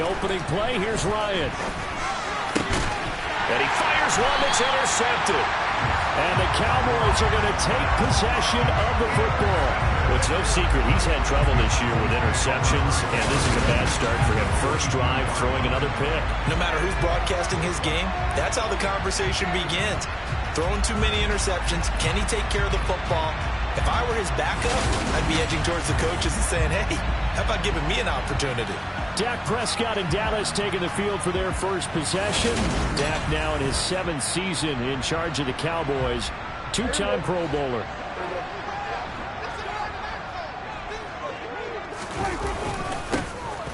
opening play. Here's Ryan. And he fires one that's intercepted. And the Cowboys are going to take possession of the football. Well, it's no secret he's had trouble this year with interceptions, and this is a bad start for him. First drive, throwing another pick. No matter who's broadcasting his game, that's how the conversation begins. Throwing too many interceptions. Can he take care of the football? If I were his backup, I'd be edging towards the coaches and saying, hey, how about giving me an opportunity? Dak Prescott and Dallas taking the field for their first possession. Dak now in his 7th season in charge of the Cowboys. Two-time Pro Bowler.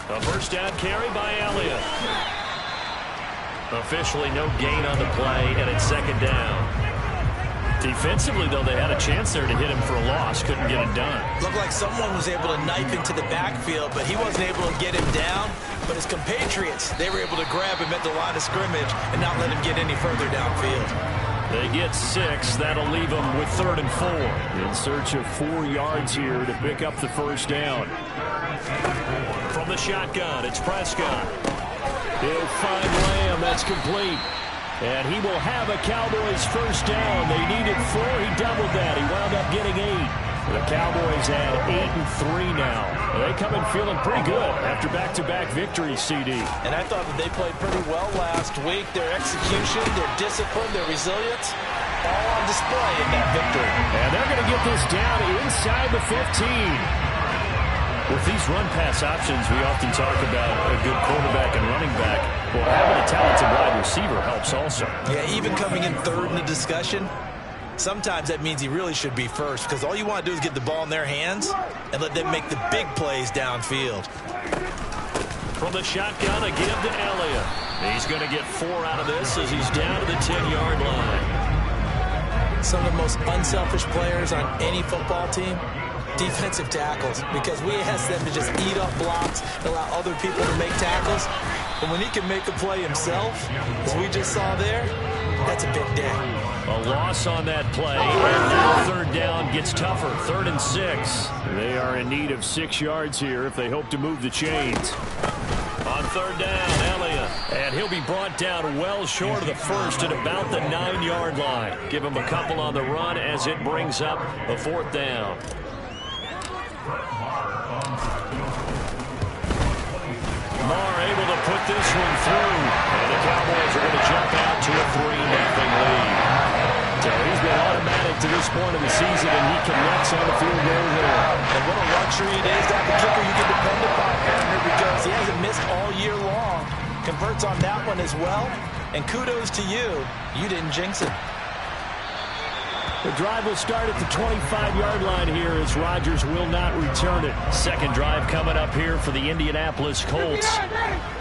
A first down carry by Elliott. Officially no gain on the play, and it's second down. Defensively, though, they had a chance there to hit him for a loss. Couldn't get it done. Looked like someone was able to knife into the backfield, but he wasn't able to get him down. But his compatriots, they were able to grab him at the line of scrimmage and not let him get any further downfield. They get 6. That'll leave them with 3rd and 4. In search of 4 yards here to pick up the first down. From the shotgun, it's Prescott. He'll find Lamb. That's complete. And he will have a Cowboys first down. They needed 4. He doubled that. He wound up getting 8. The Cowboys had 8 and 3 now. They come in feeling pretty good after back-to-back victories, CD. And I thought that they played pretty well last week. Their execution, their discipline, their resilience, all on display in that victory. And they're going to get this down inside the 15. With these run-pass options, we often talk about a good quarterback and running back. Well, having a talented wide receiver helps also. Yeah, even coming in 3rd in the discussion, sometimes that means he really should be first, because all you want to do is get the ball in their hands and let them make the big plays downfield. From the shotgun, a give to Elliott. He's going to get 4 out of this as he's down to the 10-yard line. Some of the most unselfish players on any football team, defensive tackles, because we ask them to just eat up blocks and allow other people to make tackles. But when he can make a play himself, as we just saw there, that's a big day. A loss on that play, and now 3rd down gets tougher. 3rd and 6. They are in need of 6 yards here if they hope to move the chains. On 3rd down, Elliott, and he'll be brought down well short of the first at about the 9-yard line. Give him a couple on the run as it brings up a 4th down. Marr able to put this one through, and the Cowboys are going to jump out to a 3-0 lead. So he's been automatic to this point of the season, and he connects on the field goal there. And what a luxury it is to have a kicker you can depend upon, partner, because he hasn't missed all year long. Converts on that one as well, and kudos to you. You didn't jinx it. The drive will start at the 25-yard line here as Rodgers will not return it. Second drive coming up here for the Indianapolis Colts.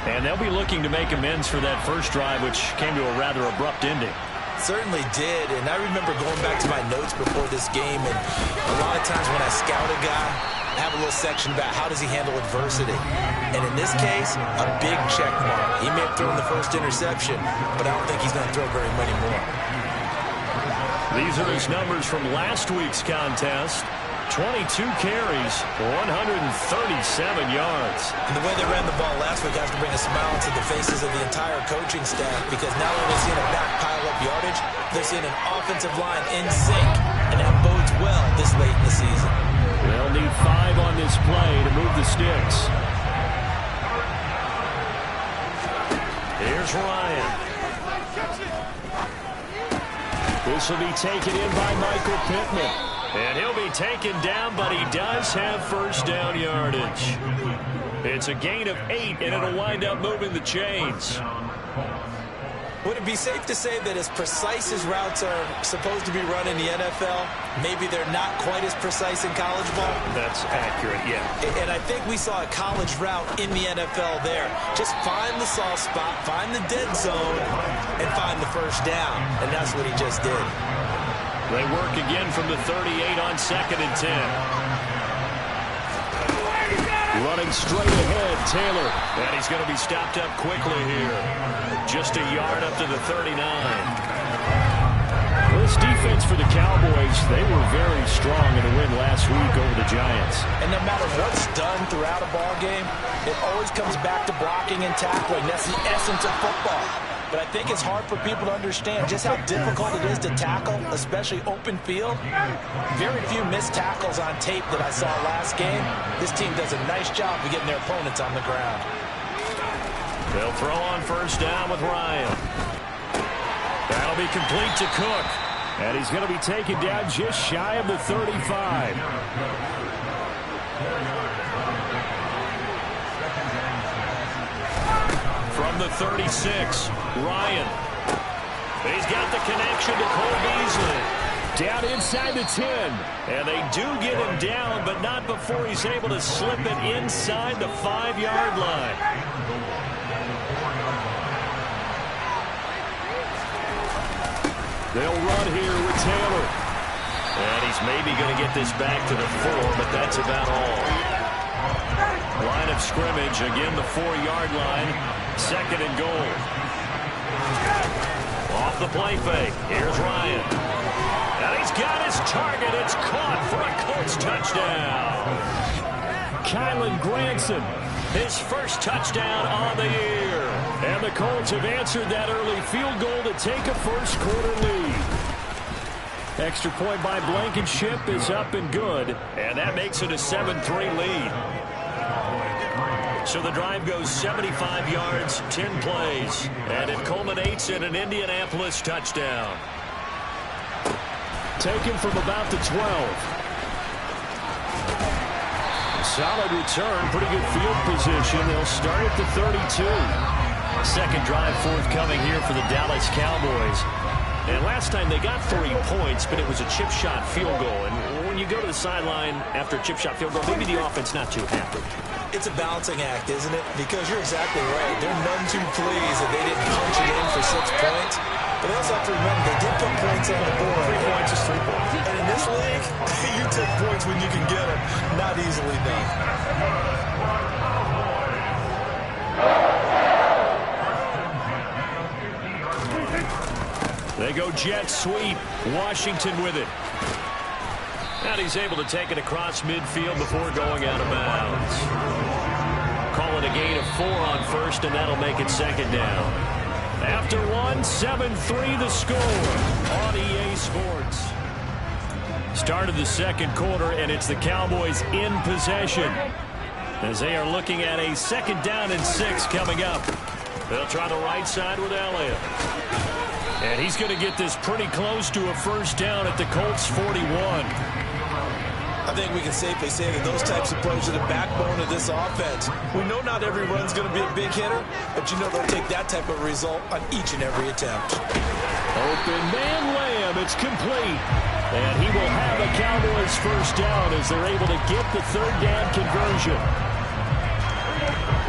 And they'll be looking to make amends for that first drive, which came to a rather abrupt ending. Certainly did, and I remember going back to my notes before this game, and a lot of times when I scout a guy, I have a little section about how does he handle adversity. And in this case, a big check mark. He may have thrown the first interception, but I don't think he's going to throw very many more. These are his numbers from last week's contest. 22 carries, 137 yards. And the way they ran the ball last week has to bring a smile to the faces of the entire coaching staff, because now that they're seeing a back pile up yardage, they're seeing an offensive line in sync, and that bodes well this late in the season. They'll need 5 on this play to move the sticks. Here's Ryan. This will be taken in by Michael Pittman. And he'll be taken down, but he does have first down yardage. It's a gain of 8, and it'll wind up moving the chains. Would it be safe to say that as precise as routes are supposed to be run in the NFL, maybe they're not quite as precise in college ball? That's accurate, yeah. And I think we saw a college route in the NFL there. Just find the soft spot, find the dead zone, and find the first down. And that's what he just did. They work again from the 38 on 2nd and 10. Running straight ahead, Taylor. And he's going to be stopped up quickly here. Just a yard up to the 39. This defense for the Cowboys, they were very strong in the win last week over the Giants. And no matter what's done throughout a ball game, it always comes back to blocking and tackling. That's the essence of football. But I think it's hard for people to understand just how difficult it is to tackle, especially open field. Very few missed tackles on tape that I saw last game. This team does a nice job of getting their opponents on the ground. They'll throw on first down with Ryan. That'll be complete to Cook. And he's going to be taken down just shy of the 35. From the 36, Ryan. He's got the connection to Cole Beasley. Down inside the 10. And they do get him down, but not before he's able to slip it inside the 5-yard line. They'll run here with Taylor. And he's maybe going to get this back to the 4, but that's about all. Line of scrimmage, again the 4-yard line. 2nd and goal. Off the play fake. Here's Ryan. And he's got his target. It's caught for a Colts touchdown. Kylan Granson, his first touchdown on the year. And the Colts have answered that early field goal to take a first-quarter lead. Extra point by Blankenship is up and good. And that makes it a 7-3 lead. So the drive goes 75 yards, 10 plays, and it culminates in an Indianapolis touchdown. Taken from about the 12. Solid return, pretty good field position. They'll start at the 32. Second drive forthcoming here for the Dallas Cowboys. And last time they got 3 points, but it was a chip shot field goal. And when you go to the sideline after a chip shot field goal, maybe the offense not too happy. It's a balancing act, isn't it? Because you're exactly right. They're none too pleased that they didn't punch it in for 6 points. But they also have to remember they did put points on the board. 3 points is 3 points. And in this league, you take points when you can get them. Not easily done. They go jet sweep. Washington with it. And he's able to take it across midfield before going out of bounds. Call it a gain of 4 on first, and that'll make it 2nd down. After 1, 7-3 the score on EA Sports. Start of the 2nd quarter, and it's the Cowboys in possession as they are looking at a 2nd down and 6 coming up. They'll try the right side with Elliott. And he's going to get this pretty close to a first down at the Colts 41. I think we can safely say that those types of plays are the backbone of this offense. We know not every run's going to be a big hitter, but you know they'll take that type of result on each and every attempt. Open man Lamb, it's complete. And he will have a Cowboys first down as they're able to get the 3rd down conversion.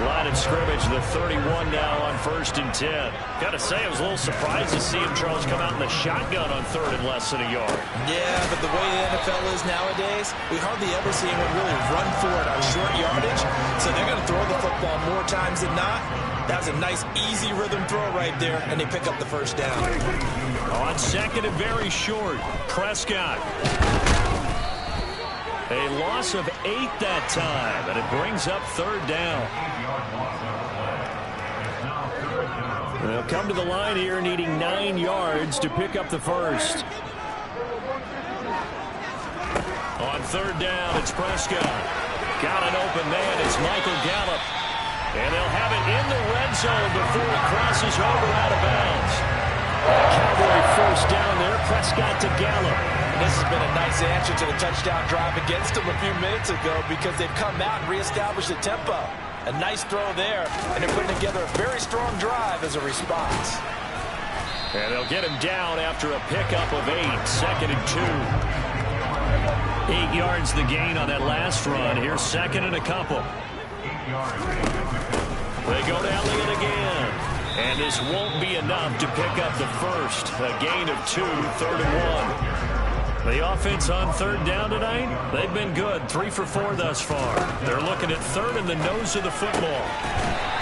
Line of scrimmage, the 31 now on 1st and 10. Got to say, I was a little surprised to see him, Charles, come out in the shotgun on 3rd and less than a yard. Yeah, but the way the NFL is nowadays, we hardly ever see anyone really run for it on short yardage. So they're going to throw the football more times than not. That was a nice, easy rhythm throw right there, and they pick up the first down. On 2nd and very short, Prescott. A loss of 8 that time, and it brings up 3rd down. They'll come to the line here needing 9 yards to pick up the first. On 3rd down, it's Prescott. Got an open man, it's Michael Gallup. And they'll have it in the red zone before it crosses over out of bounds. Cowboy first down there, Prescott to Gallup. This has been a nice answer to the touchdown drive against them a few minutes ago because they've come out and reestablished the tempo. A nice throw there, and they're putting together a very strong drive as a response. And they'll get him down after a pickup of 8, 2nd and 2. 8 yards the gain on that last run. Here's 2nd and a couple. They go to Elliott again. And this won't be enough to pick up the first. A gain of 2, 3rd and 1. The offense on 3rd down tonight, they've been good. 3 for 4 thus far. They're looking at 3rd in the nose of the football.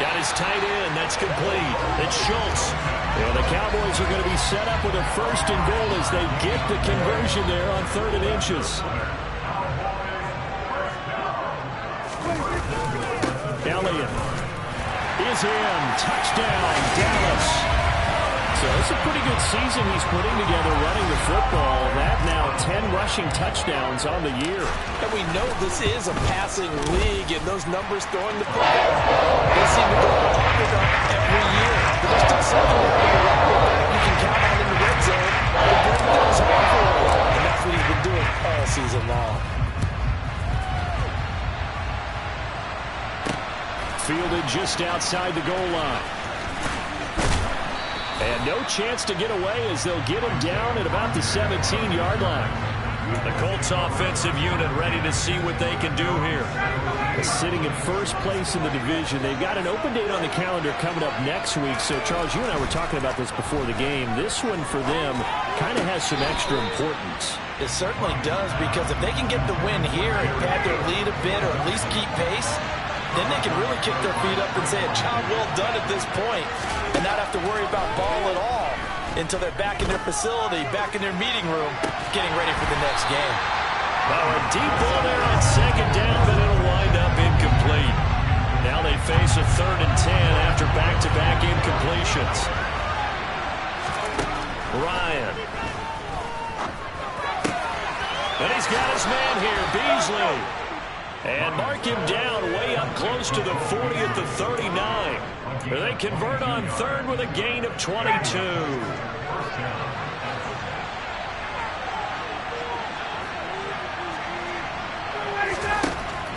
Got his tight end. That's complete. It's Schultz. And the Cowboys are going to be set up with a 1st and goal as they get the conversion there on 3rd and inches. Elliott is in. Touchdown, Dallas. So it's a pretty good season he's putting together running the football. That now 10 rushing touchdowns on the year. And we know this is a passing league, and those numbers throwing the football, they seem to go up and up every year. But there's still something you can count on in the red zone. But bring things home for you. And that's what he's been doing all season long. Fielded just outside the goal line. And no chance to get away as they'll get him down at about the 17-yard line. The Colts offensive unit ready to see what they can do here. Sitting in 1st place in the division. They've got an open date on the calendar coming up next week. So, Charles, you and I were talking about this before the game. This one for them kind of has some extra importance. It certainly does, because if they can get the win here and pad their lead a bit or at least keep pace, then they can really kick their feet up and say a job well done at this point and not have to worry about ball at all until they're back in their facility, back in their meeting room, getting ready for the next game. Oh, a deep ball there on 2nd down, but it'll wind up incomplete. Now they face a 3rd and 10 after back-to-back incompletions. Ryan. And he's got his man here, Beasley. And mark him down way up close to the 40 at the 39. They convert on 3rd with a gain of 22.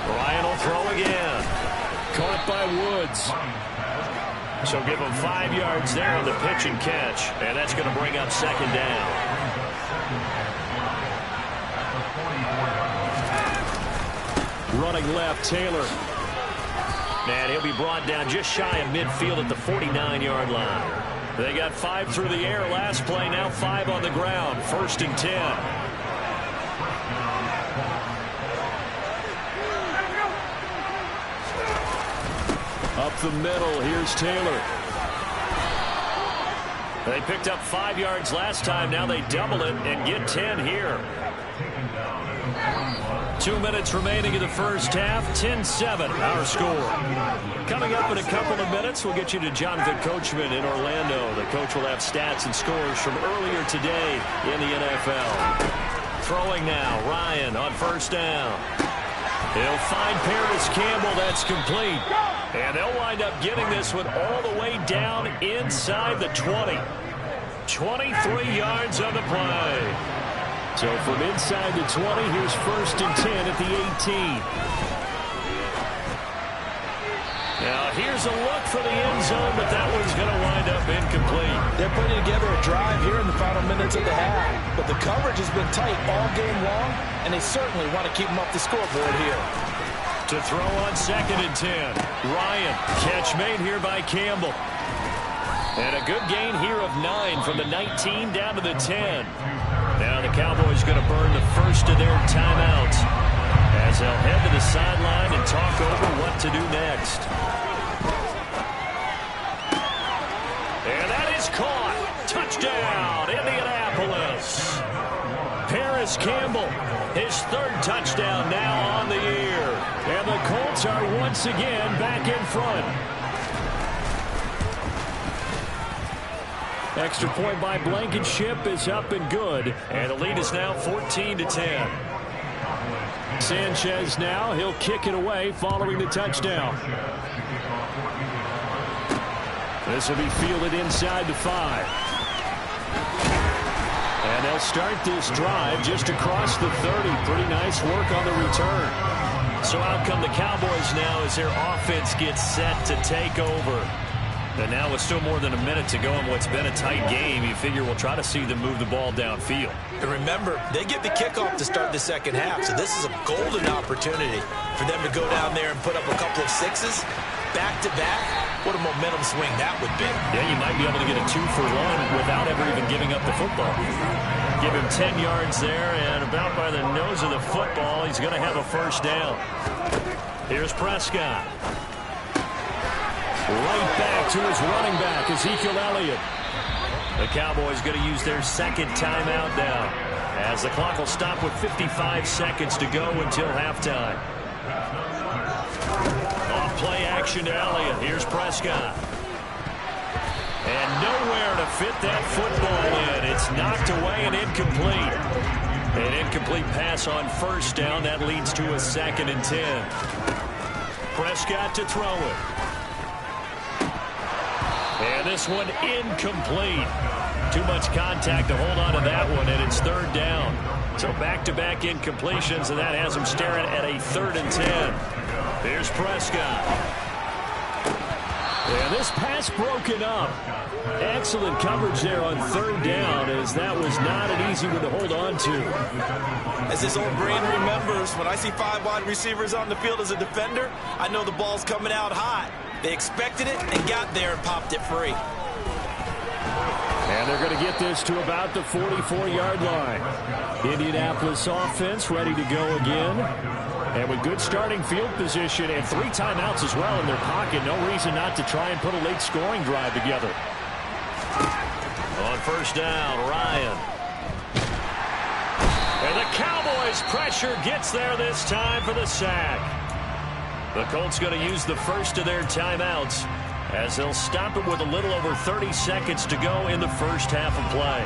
Ryan will throw again. Caught by Woods. So give him 5 yards there on the pitch and catch. And that's going to bring up 2nd down. Running left, Taylor. And he'll be brought down just shy of midfield at the 49-yard line. They got 5 through the air last play, now 5 on the ground. 1st and 10. Up the middle, here's Taylor. They picked up 5 yards last time, now they double it and get 10 here. 2 minutes remaining in the 1st half. 10-7, our score. Coming up in a couple of minutes, we'll get you to Jonathan Coachman in Orlando. The coach will have stats and scores from earlier today in the NFL. Throwing now, Ryan on 1st down. He'll find Paris Campbell. That's complete. And they'll wind up getting this one all the way down inside the 20. 23 yards on the play. So from inside the 20, here's 1st and 10 at the 18. Now here's a look for the end zone, but that one's going to wind up incomplete. They're putting together a drive here in the final minutes of the half. But the coverage has been tight all game long, and they certainly want to keep them off the scoreboard here. To throw on 2nd and 10. Ryan, catch made here by Campbell. And a good gain here of 9 from the 19 down to the 10. Now the Cowboys going to burn the first of their timeouts as they'll head to the sideline and talk over what to do next. And that is caught. Touchdown, Indianapolis. Paris Campbell, his 3rd touchdown now on the year. And the Colts are once again back in front. Extra point by Blankenship is up and good. And the lead is now 14-10. Sanchez now, he'll kick it away following the touchdown. This will be fielded inside the 5. And they'll start this drive just across the 30. Pretty nice work on the return. So out come the Cowboys now as their offense gets set to take over. And now with still more than a minute to go in what's been a tight game, you figure we'll try to see them move the ball downfield. And remember, they get the kickoff to start the 2nd half, so this is a golden opportunity for them to go down there and put up a couple of 6s back-to-back. What a momentum swing that would be. Yeah, you might be able to get a 2-for-1 without ever even giving up the football. Give him 10 yards there, and about by the nose of the football, he's going to have a 1st down. Here's Prescott. Right back to his running back, Ezekiel Elliott. The Cowboys going to use their second timeout now, as the clock will stop with 55 seconds to go until halftime. Off play action to Elliott. Here's Prescott. And nowhere to fit that football in. It's knocked away and incomplete. An incomplete pass on first down. That leads to a 2nd and 10. Prescott to throw it. And this one incomplete. Too much contact to hold on to that one, and it's 3rd down. So back-to-back incompletions, and that has him staring at a 3rd and 10. Here's Prescott. And this pass broken up. Excellent coverage there on 3rd down, as that was not an easy one to hold on to. As this old brain remembers, when I see 5 wide receivers on the field as a defender, I know the ball's coming out hot. They expected it and got there and popped it free. And they're going to get this to about the 44-yard line. Indianapolis offense ready to go again. And with good starting field position and 3 timeouts as well in their pocket, no reason not to try and put a late scoring drive together. On first down, Ryan. And the Cowboys' pressure gets there this time for the sack. The Colts going to use the first of their timeouts, as they'll stop it with a little over 30 seconds to go in the first half of play.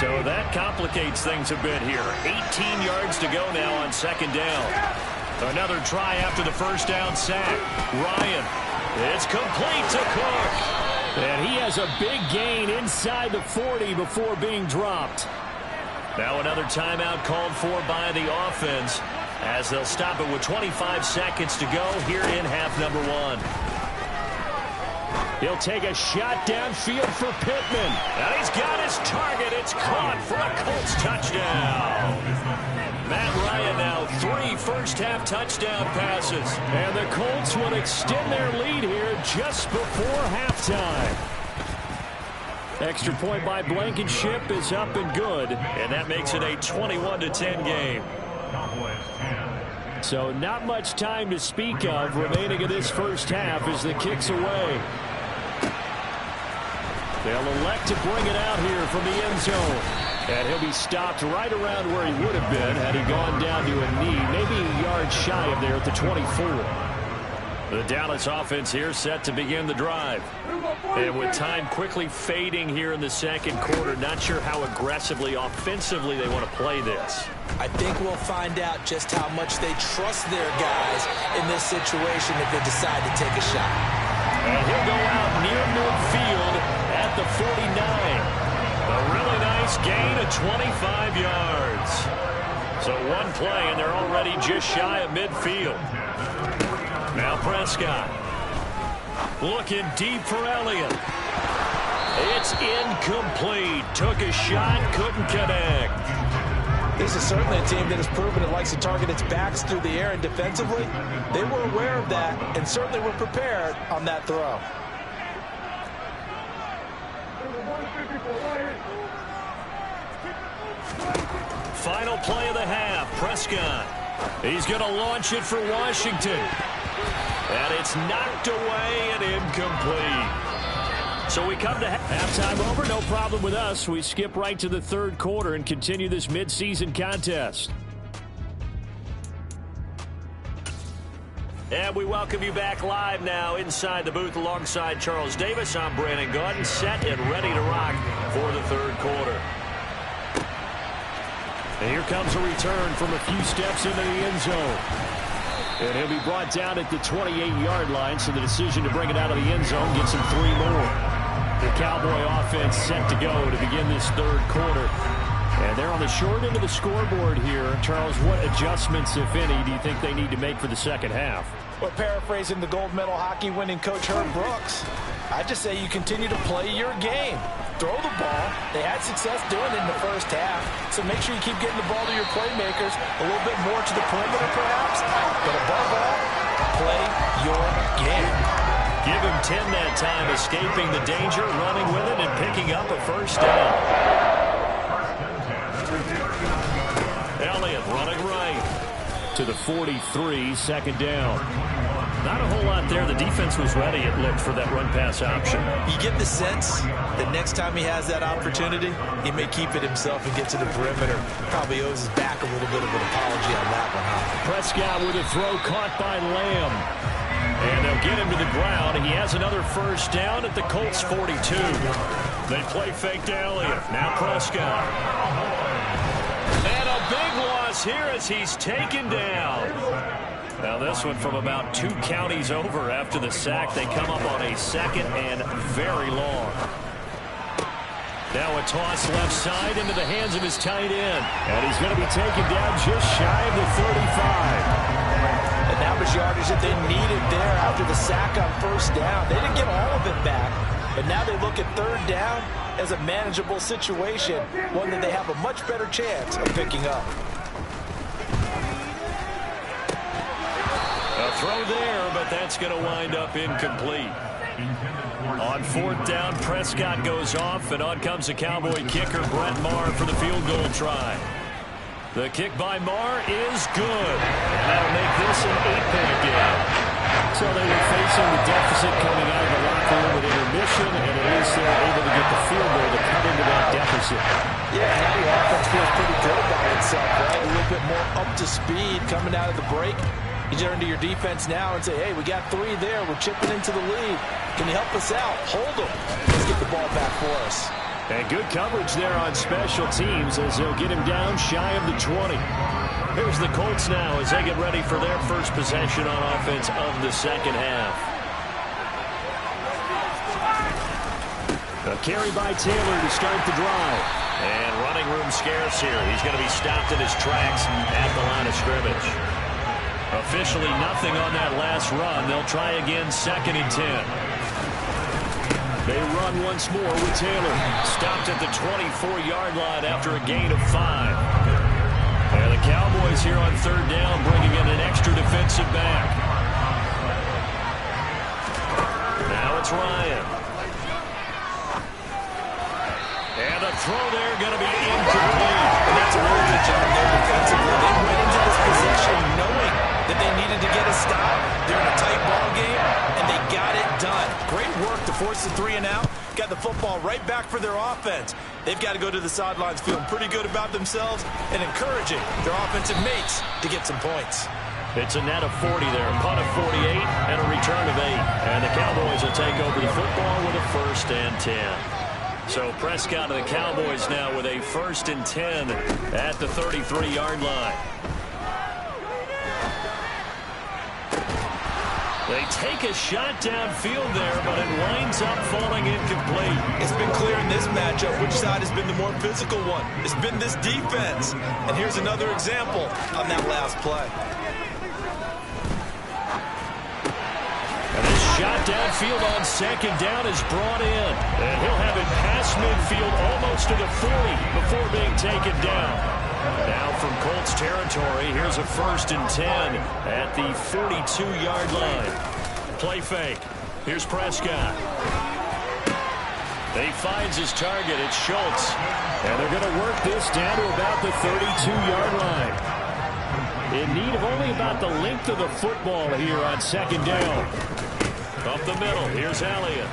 So that complicates things a bit here. 18 yards to go now on 2nd down. Another try after the first down sack. Ryan, it's complete to Cook. And he has a big gain inside the 40 before being dropped. Now another timeout called for by the offense, as they'll stop it with 25 seconds to go here in half number 1. He'll take a shot downfield for Pittman. And he's got his target. It's caught for a Colts touchdown. Matt Ryan now 3 first-half touchdown passes. And the Colts will extend their lead here just before halftime. Extra point by Blankenship is up and good. And that makes it a 21-10 game. So not much time to speak of remaining in this first half as the kick's away. They'll elect to bring it out here from the end zone. And he'll be stopped right around where he would have been had he gone down to a knee, maybe a yard shy of there at the 24. The Dallas offense here set to begin the drive. And with time quickly fading here in the second quarter, not sure how aggressively, offensively they want to play this. I think we'll find out just how much they trust their guys in this situation if they decide to take a shot. And he'll go out near midfield at the 49. A really nice gain of 25 yards. So one play, and they're already just shy of midfield. Now Prescott. Looking deep for Elliott. It's incomplete. Took a shot, couldn't connect. This is certainly a team that has proven it likes to target its backs through the air and defensively. They were aware of that and certainly were prepared on that throw. Final play of the half. Prescott. He's going to launch it for Washington. And it's knocked away and incomplete. So we come to halftime over. No problem with us. We skip right to the third quarter and continue this midseason contest. And we welcome you back live now inside the booth alongside Charles Davis. I'm Brandon Gaudin, set and ready to rock for the third quarter. And here comes a return from a few steps into the end zone. And he'll be brought down at the 28-yard line, so the decision to bring it out of the end zone gets him 3 more. The Cowboy offense set to go to begin this third quarter. And they're on the short end of the scoreboard here. Charles, what adjustments, if any, do you think they need to make for the second half? Well, paraphrasing the gold medal hockey winning coach Herb Brooks, I just say you continue to play your game. Throw the ball. They had success doing it in the first half, so make sure you keep getting the ball to your playmakers, a little bit more to the perimeter perhaps, but above all, play your game. Give him 10 that time, escaping the danger, running with it, and picking up a first down. Elliott running right to the 43, second down. Not a whole lot there. The defense was ready, it looked, for that run-pass option. You get the sense that next time he has that opportunity, he may keep it himself and get to the perimeter. Probably owes his back a little bit of an apology on that one, huh? Prescott with a throw caught by Lamb. And they'll get him to the ground. He has another first down at the Colts 42. They play fake to Elliott. Now Prescott. And a big loss here as he's taken down. Now this one from about 2 counties over after the sack. They come up on a second and very long. Now a toss left side into the hands of his tight end. And he's going to be taken down just shy of the 35. And that was yardage that they needed there after the sack on first down. They didn't get all of it back, but now they look at third down as a manageable situation, one that they have a much better chance of picking up. A throw there, but that's going to wind up incomplete. On fourth down, Prescott goes off, and on comes the Cowboy kicker, Brett Maher, for the field goal try. The kick by Maher is good. And that'll make this an 8-point game. So they were facing the deficit coming out of the locker room with intermission, and at least they were able to get the field goal to cut into that deficit. Yeah, now the offense feels pretty good about itself, right? A little bit more up to speed coming out of the break. You turn to your defense now and say, hey, we got 3 there. We're chipping into the lead. Can you help us out? Hold them. Let's get the ball back for us. And good coverage there on special teams as they'll get him down shy of the 20. Here's the Colts now as they get ready for their first possession on offense of the second half. A carry by Taylor to start the drive. And running room scarce here. He's going to be stopped in his tracks at the line of scrimmage. Officially nothing on that last run. They'll try again, 2nd and 10. They run once more with Taylor. Stopped at the 24-yard line after a gain of 5. And the Cowboys here on third down bringing in an extra defensive back. Now it's Ryan. And the throw there going to be incomplete. And that's a really good job there defensively. They went into this possession knowing that they needed to get a stop. They're in a tight ball game, and they got it done. Great work to force the 3 and out. Got the football right back for their offense. They've got to go to the sidelines feeling pretty good about themselves and encouraging their offensive mates to get some points. It's a net of 40 there, a punt of 48, and a return of 8. And the Cowboys will take over the football with a 1st and 10. So Prescott and the Cowboys now with a 1st and 10 at the 33-yard line. They take a shot downfield there, but it winds up falling incomplete. It's been clear in this matchup which side has been the more physical one. It's been this defense. And here's another example on that last play. And this shot downfield on 2nd down is brought in. And he'll have it past midfield almost to the 40 before being taken down. Now from Colts territory, here's a 1st and 10 at the 42-yard line. Play fake. Here's Prescott. He finds his target. It's Schultz. And they're going to work this down to about the 32-yard line. In need of only about the length of the football here on 2nd down. Up the middle, here's Elliott.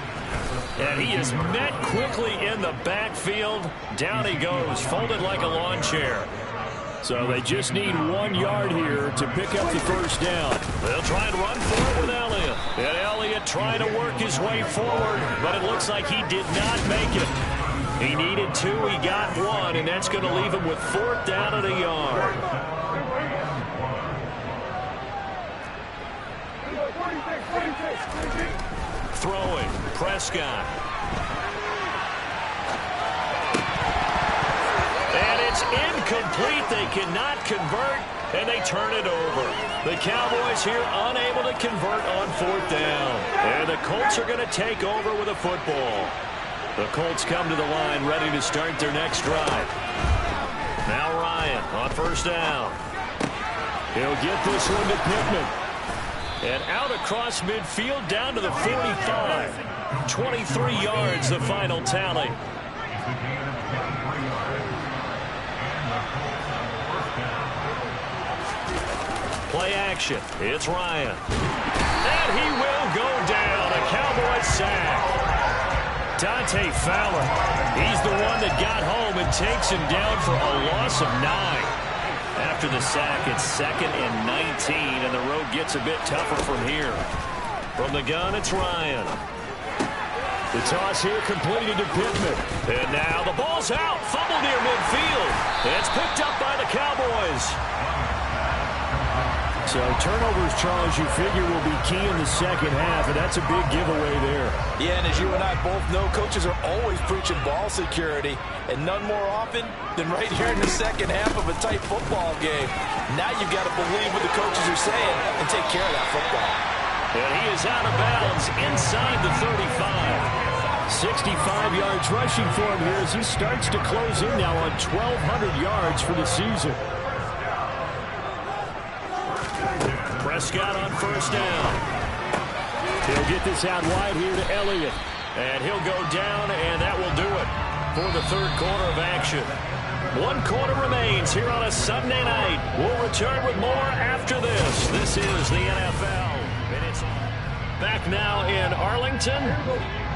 And he is met quickly in the backfield. Down he goes, folded like a lawn chair. So they just need 1 yard here to pick up the 1st down. They'll try and run for it with Elliott. And Elliott trying to work his way forward, but it looks like he did not make it. He needed 2, he got 1, and that's going to leave him with 4th down at a yard. Throwing, Prescott. And it's incomplete. They cannot convert, and they turn it over. The Cowboys here unable to convert on 4th down. And the Colts are going to take over with a football. The Colts come to the line ready to start their next drive. Now Ryan on 1st down. He'll get this one to Pittman. And out across midfield down to the 45. 23 yards, the final tally. Play action. It's Ryan. And he will go down. A Cowboys sack. Dante Fowler. He's the one that got home and takes him down for a loss of 9. After the sack, it's 2nd and 19, and the road gets a bit tougher from here. From the gun, it's Ryan. The toss here completed to Pittman. And now the ball's out. Fumble near midfield. It's picked up by the Cowboys. So turnovers, Charles, you figure will be key in the second half, and that's a big giveaway there. Yeah, and as you and I both know, coaches are always preaching ball security, and none more often than right here in the second half of a tight football game. Now you've got to believe what the coaches are saying and take care of that football. And he is out of bounds inside the 35. 65 yards rushing for him here as he starts to close in now on 1,200 yards for the season. Prescott on first down. He'll get this out wide here to Elliott. And he'll go down, and that will do it for the third quarter of action. 1 quarter remains here on a Sunday night. We'll return with more after this. This is the NFL. And it's back now in Arlington.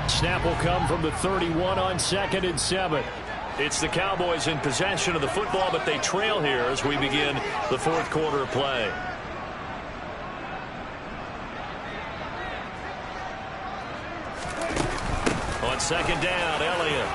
Snap will come from the 31 on 2nd and 7. It's the Cowboys in possession of the football, but they trail here as we begin the fourth quarter of play. On second down, Elliott.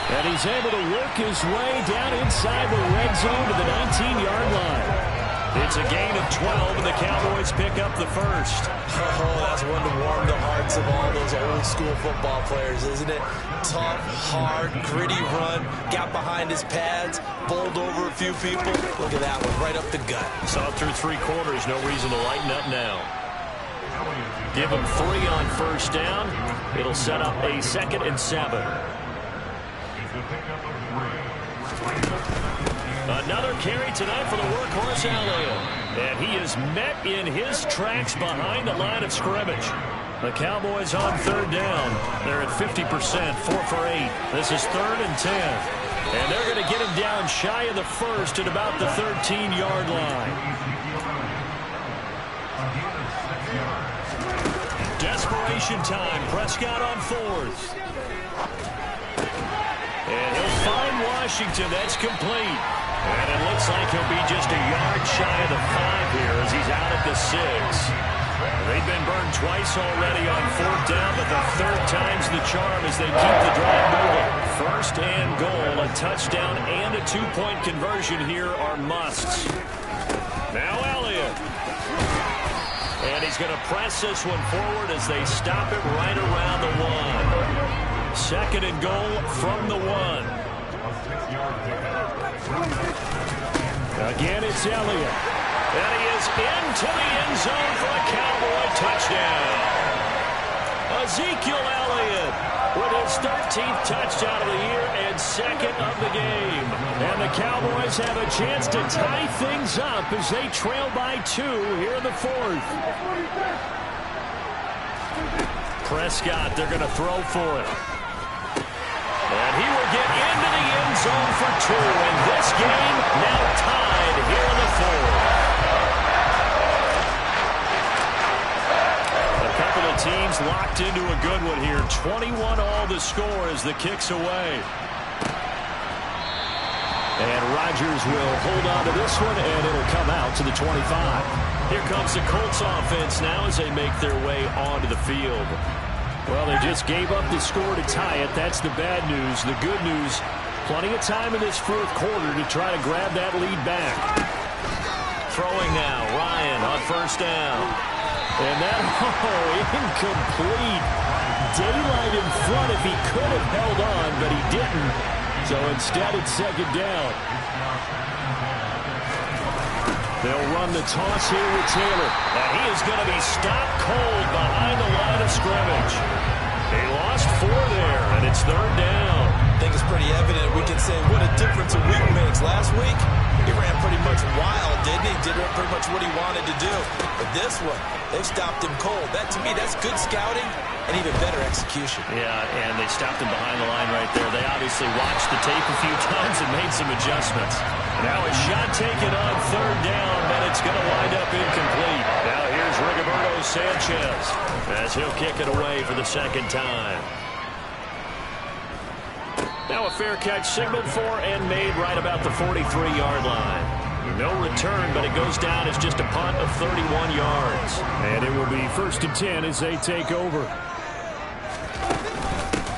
And he's able to work his way down inside the red zone to the 19-yard line. It's a gain of 12, and the Cowboys pick up the first. Oh, that's one to warm the hearts of all those old-school football players, isn't it? Tough, hard, gritty run, got behind his pads, bowled over a few people. Look at that one, right up the gut. Saw through 3 quarters, no reason to lighten up now. Give him 3 on first down. It'll set up a 2nd and 7. Another carry tonight for the workhorse Elliott. And he is met in his tracks behind the line of scrimmage. The Cowboys on third down. They're at 50%, 4 for 8. This is 3rd and 10. And they're going to get him down shy of the first at about the 13-yard line. Desperation time. Prescott on 4th. And he'll find Washington. That's complete. And it looks like he'll be just a yard shy of the 5 here as he's out at the 6. They've been burned twice already on 4th down, but the 3rd time's the charm as they keep the drive moving. 1st and goal, a touchdown and a 2-point conversion here are musts. Now Elliott. And he's going to press this one forward as they stop it right around the 1. 2nd and goal from the 1. Again, it's Elliott. And he is into the end zone for a Cowboy touchdown. Ezekiel Elliott with his 13th touchdown of the year and 2nd of the game. And the Cowboys have a chance to tie things up as they trail by 2 here in the 4th. Prescott, they're going to throw for it. And he will get into the end zone for 2. And this game now tied here in the 4th. A couple of teams locked into a good one here. 21-all the score as the kick's away. And Rodgers will hold on to this one, and it'll come out to the 25. Here comes the Colts offense now as they make their way onto the field. Well, they just gave up the score to tie it. That's the bad news. The good news, plenty of time in this 4th quarter to try to grab that lead back. Throwing now, Ryan on first down. And that, incomplete. Daylight in front if he could have held on, but he didn't. So instead, it's 2nd down. They'll run the toss here with Taylor. And he is going to be stopped cold behind the line of scrimmage. He lost 4 there, and it's 3rd down. I think it's pretty evident. We can say what a difference a week makes. Last week, he ran pretty much wild, didn't he? Did pretty much what he wanted to do. But this one, they've stopped him cold. That, to me, that's good scouting and even better execution. Yeah, and they stopped him behind the line right there. They obviously watched the tape a few times and made some adjustments. Now a shot taken on 3rd down, but it's going incomplete. Now here's Rigoberto Sanchez as he'll kick it away for the second time. Now a fair catch signaled for and made right about the 43-yard line. No return, but it goes down as just a punt of 31 yards. And it will be 1st and 10 as they take over.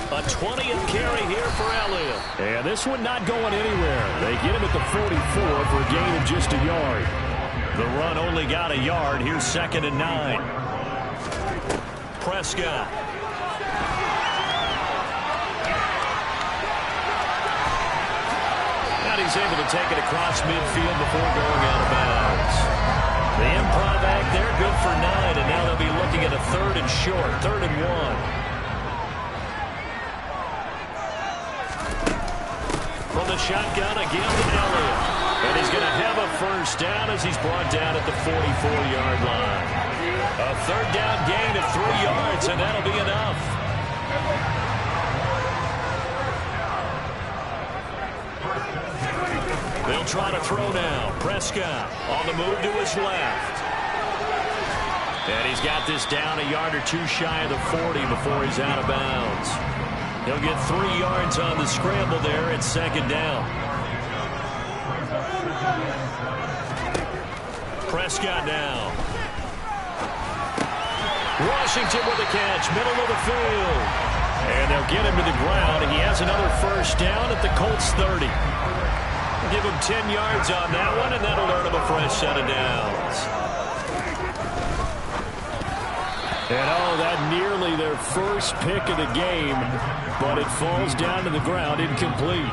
A 20th carry here for Elliott. And this one not going anywhere. They get him at the 44 for a gain of just a yard. The run only got a yard. Here's 2nd and 9. Prescott. And he's able to take it across midfield before going out of bounds. The improv act there, good for 9, and now they'll be looking at a 3rd and short, 3rd and 1. From the shotgun again to Elliott. And he's going to have a first down as he's brought down at the 44-yard line. A 3rd down gain of 3 yards, and that'll be enough. They'll try to throw now. Prescott on the move to his left. And he's got this down a yard or two shy of the 40 before he's out of bounds. He'll get 3 yards on the scramble there at 2nd down. Prescott now. Washington with a catch, middle of the field. And they'll get him to the ground. He has another first down at the Colts 30. Give him 10 yards on that one, and that'll earn him a fresh set of downs. And that nearly their first pick of the game, but it falls down to the ground incomplete.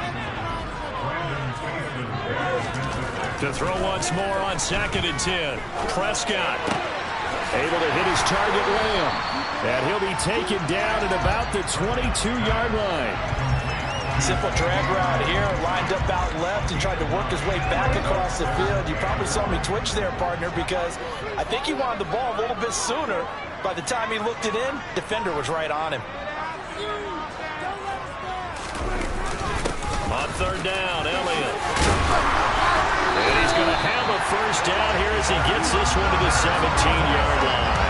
To throw once more on 2nd and 10. Prescott able to hit his target Lamb. And he'll be taken down at about the 22-yard line. Simple drag route here, lined up out left and tried to work his way back across the field. You probably saw me twitch there, partner, because I think he wanted the ball a little bit sooner. By the time he looked it in, defender was right on him. On 3rd down, Elliott. And he's going to have a first down here as he gets this one to the 17-yard line.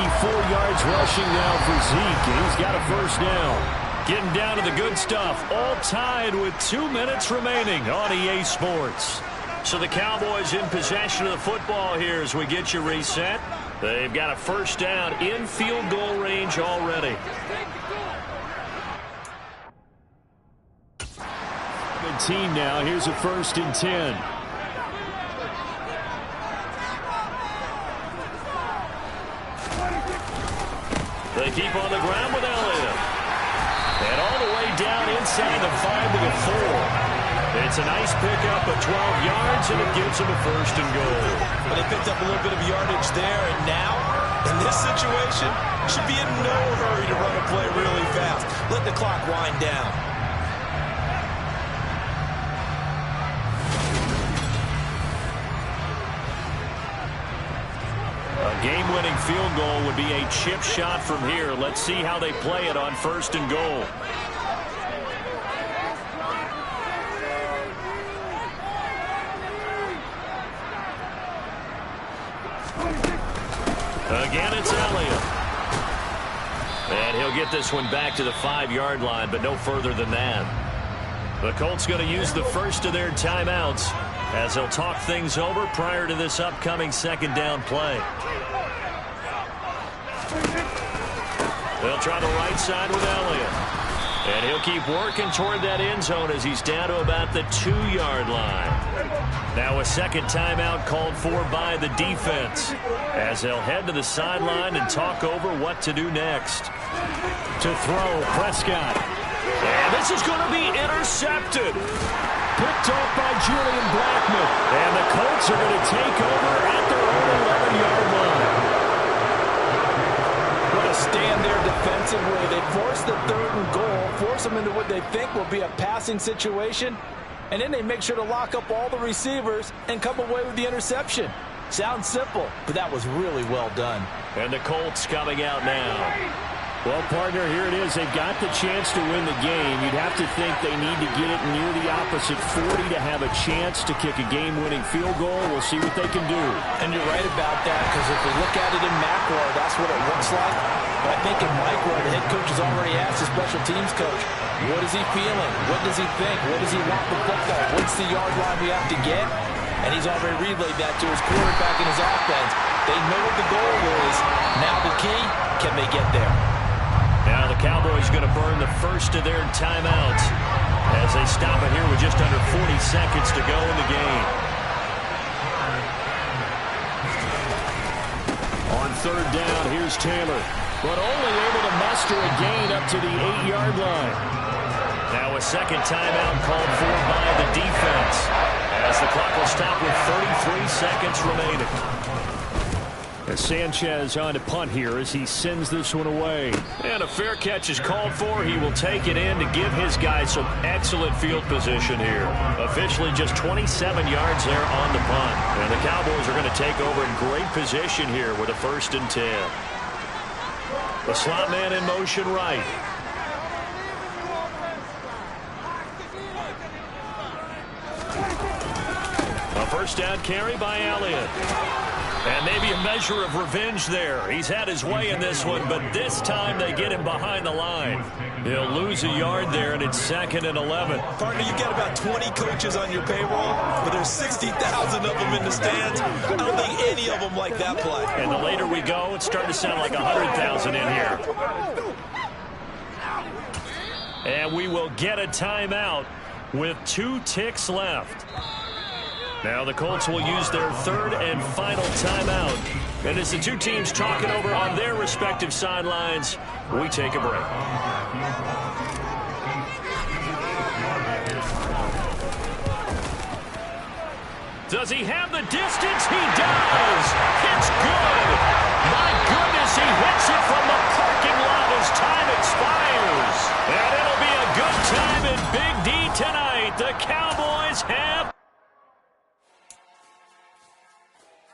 94 yards rushing now for Zeke, and he's got a first down. Getting down to the good stuff, all tied with 2 minutes remaining on EA Sports. So the Cowboys in possession of the football here as we get you reset. They've got a first down in field goal range already. 17 now. Here's a 1st and 10. They keep on the ground with Elliott. And all the way down inside the 5 to the 4. It's a nice pickup of 12 yards, and it gives them a 1st and goal. Well, they picked up a little bit of yardage there, and now, in this situation, should be in no hurry to run a play really fast. Let the clock wind down. A game-winning field goal would be a chip shot from here. Let's see how they play it on 1st and goal. Again, it's Elliott. And he'll get this one back to the 5-yard line, but no further than that. The Colts going to use the first of their timeouts as they'll talk things over prior to this upcoming 2nd down play. They'll try the right side with Elliott. And he'll keep working toward that end zone as he's down to about the 2-yard line. Now a second timeout called for by the defense as they'll head to the sideline and talk over what to do next. To throw, Prescott. And this is going to be intercepted. Picked off by Julian Blackmon. And the Colts are going to take over at their own 11-yard line. What a stand there defensively. They force the 3rd and goal, force them into what they think will be a passing situation, and then they make sure to lock up all the receivers and come away with the interception. Sounds simple, but that was really well done. And the Colts coming out now. Well, partner, here it is. They've got the chance to win the game. You'd have to think they need to get it near the opposite 40 to have a chance to kick a game-winning field goal. We'll see what they can do. And you're right about that, because if we look at it in macro, that's what it looks like. But I think in micro, the head coach has already asked the special teams coach, what is he feeling? What does he think? What does he want the football? What's the yard line we have to get? And he's already relayed that to his quarterback and his offense. They know what the goal is. Now the key, can they get there? Now the Cowboys going to burn the first of their timeouts as they stop it here with just under 40 seconds to go in the game. On third down, here's Taylor, but only able to muster a gain up to the 8-yard line. Now a second timeout called for by the defense as the clock will stop with 33 seconds remaining. As Sanchez on to punt here as he sends this one away. And a fair catch is called for. He will take it in to give his guys some excellent field position here. Officially just 27 yards there on the punt. And the Cowboys are going to take over in great position here with a 1st and 10. The slot man in motion right. A first down carry by Elliott. And maybe a measure of revenge there. He's had his way in this one, but this time they get him behind the line. He'll lose a yard there, and it's 2nd and 11. Partner, you've got about 20 coaches on your payroll, but there's 60,000 of them in the stands. I don't think any of them like that play. And the later we go, it's starting to sound like 100,000 in here. And we will get a timeout with 2 ticks left. Now the Colts will use their 3rd and final timeout. And as the two teams talk it over on their respective sidelines, we take a break. Does he have the distance? He